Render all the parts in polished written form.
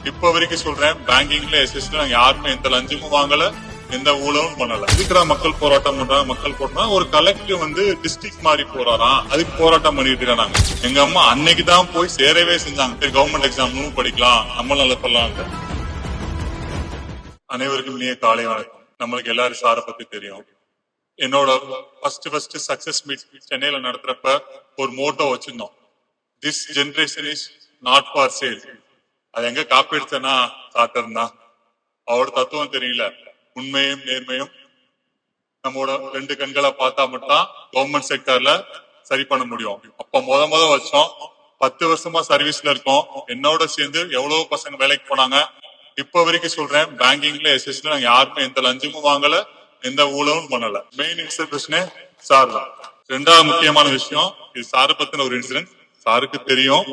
இப்ப வரைக்கும் சொல்றேன், பேங்கிங்ல எஸ்எஸ்ல நாங்க யாருமே எந்த லஞ்சமும் வாங்கல, எந்த ஊழலும் பண்ணல. இருக்கிற மக்கள் போராட்டம் பண்றாங்க, மக்கள் போராட்டம் ஒரு கலெக்டிவ் டிஸ்ட்ரிக்ட் மாதிரி போறாராம், அதுக்கு போராட்டம் பண்ணிட்டு இருக்காங்க. எங்க அம்மா அன்னைக்கு தான் போய் சேரவே செஞ்சாங்க. கவர்மெண்ட் எக்ஸாம் படிக்கலாம், நம்ம நல்லா சொல்லலாம். அனைவருக்கும் இனிய காலை வணக்கம். நம்மளுக்கு எல்லாரும் சாரை பத்தி தெரியும். என்னோட ஃபர்ஸ்ட் சக்சஸ் மீட் சென்னையில நடத்துறப்ப ஒரு மோட்டோ வச்சிருந்தோம், this generation is not for sale. அது எங்க காப்பி எடுத்தனா சாத்தர் தான். அவரோட தத்துவம் தெரியல, உண்மையும் நேர்மையும் நம்மளோட ரெண்டு கண்களை பார்த்தா மட்டும் கவர்மெண்ட் செக்டர்ல சரி பண்ண முடியும். அப்ப முத வச்சோம். 10 வருஷமா சர்வீஸ்ல இருக்கோம். என்னோட சேர்ந்து எவ்வளவு பசங்க வேலைக்கு போனாங்க. இப்ப வரைக்கும் சொல்றேன், பேங்கிங்ல எஸ்எஸ்ல நாங்க யாருமே எந்த லஞ்சமும் வாங்கல, எந்த ஊழலும் பண்ணல. மெயின் இன்ஸ்டிடியூஷனே சார் தான். ரெண்டாவது முக்கியமான விஷயம், இது சாரை பத்தின ஒரு இன்சிடென்ட். சாருக்கு தெரியும்,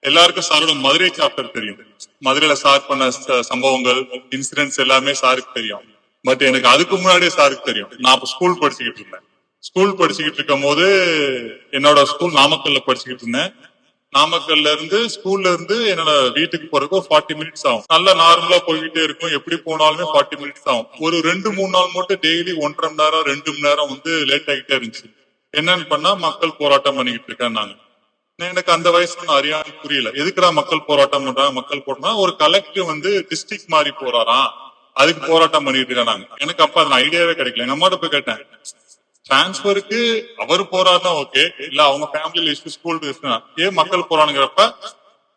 எல்லாருக்கும் சாரோட மதுரை சாப்டர் தெரியும். மதுரையில சார் பண்ண சம்பவங்கள், இன்சிடென்ட்ஸ் எல்லாமே சாருக்கு தெரியும். பட் எனக்கு அதுக்கு முன்னாடியே சாருக்கு தெரியும். நான் அப்ப ஸ்கூல் படிச்சுக்கிட்டு இருந்தேன். ஸ்கூல் படிச்சுக்கிட்டு இருக்கும் போது என்னோட ஸ்கூல் நாமக்கல்ல படிச்சுக்கிட்டு இருந்தேன். நாமக்கல்ல இருந்து ஸ்கூல்ல இருந்து என்னோட வீட்டுக்கு போறதுக்கு ஒரு 40 மினிட்ஸ் ஆகும். நல்லா நார்மலா போய்கிட்டே இருக்கும். எப்படி போனாலுமே 40 மினிட்ஸ் ஆகும். ஒரு 2-3 நாள் மட்டும் டெய்லி 1.5 மணி நேரம் 2 மணி நேரம் லேட் ஆகிட்டே இருந்துச்சு. என்னன்னு பண்ணா, மக்கள் போராட்டம் பண்ணிக்கிட்டு இருக்காங்க. எனக்கு அந்த வயசுல அறியாம புரியல, எதுக்குடா மக்கள் போராட்டம் பண்றாங்க. மக்கள் போராட்டம் ஒரு கலெக்டிவ் டிஸ்ட்ரிக்ட் மாதிரி போறாராம், அதுக்கு போராட்டம் பண்ணிட்டு இருக்காங்க. எனக்கு அப்ப அந்த ஐடியாவே கிடைக்கல. எங்க அம்மாட்ட போய் கேட்டேன், டிரான்ஸ்பருக்கு அவர் போறாருன்னா ஓகே, இல்ல அவங்க ஃபேமிலியில இஷ்யூ, ஸ்கூல் ஏன் மக்கள் போறானுங்கிறப்ப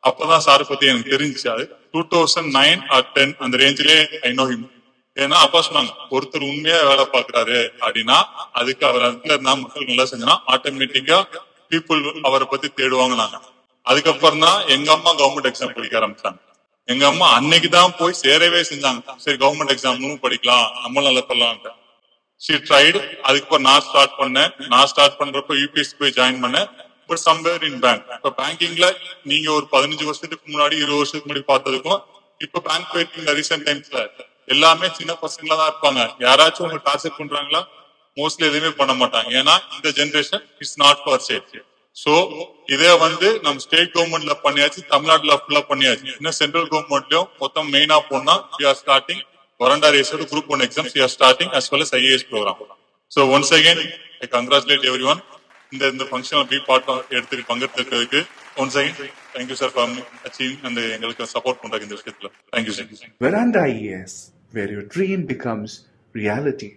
அப்பதான் சார் பத்தி எனக்கு தெரிஞ்சு. அது 2009 or 10 அந்த ரேஞ்சிலே ஐ நோ ஹிம். ஏன்னா அப்பா சொன்னாங்க, ஒருத்தர் உண்மையா வேலை பாக்குறாரு அப்படின்னா அதுக்கு அவர் அதுல இருந்தா மக்கள் நல்லா செஞ்சா ஆட்டோமேட்டிக்கா பீப்புள் அவரை பத்தி தேடுவாங்க. நாங்க அதுக்கப்புறம் தான் எங்க அம்மா கவர்மெண்ட் எக்ஸாம் படிக்க ஆரம்பிச்சாங்க. எங்க அம்மா அன்னைக்கு தான் போய் சேரவே செஞ்சாங்க. சரி, கவர்மெண்ட் எக்ஸாம் படிக்கலாம், நம்ம நல்லா சொல்லலாம். She tried. அதுக்கப்புறம் நான் ஸ்டார்ட் பண்ணேன். நான் ஸ்டார்ட் பண்றப்ப யூபிஎஸ்சி போய் ஜாயின் பண்ணேன். But somewhere in bank. இப்ப பேங்கிங்ல நீங்க ஒரு 15 வருஷத்துக்கு முன்னாடி 20 வருஷத்துக்கு முன்னாடி பார்த்ததுக்கும் இப்ப பேங்க் போயிருக்கீங்க ரீசென்ட் டைம்ஸ்ல எல்லாமே சின்ன பசங்களா தான் இருப்பாங்க. யாராச்சும் உங்களுக்கு டார்ச்சர் பண்றாங்களா? மோஸ்ட்லி எதுவுமே பண்ண மாட்டாங்க. ஏன்னா இந்த generation it's not for sale. So இதே நம்ம ஸ்டேட் கவர்மெண்ட்ல பண்ணியாச்சு, தமிழ்நாட்டுல ஃபுல்லா பண்ணியாச்சு. இன்னும் சென்ட்ரல் கவர்மெண்ட்லயும் மொத்தம் மெயினா போனா we are starting Varanda Racer Group 1 exams we are starting, as well as IAS program. So once again, I congratulate everyone. இந்த ஃபங்க்ஷன்ல பி பார்ட் எடுத்து பங்கெடுத்துக்கிறதுக்கு once again thank you sir for achieving and எங்களுக்கு support பண்றதுக்கு இந்த விஷயத்துல. Thank you sir. Varanda IAS, where your dream becomes reality.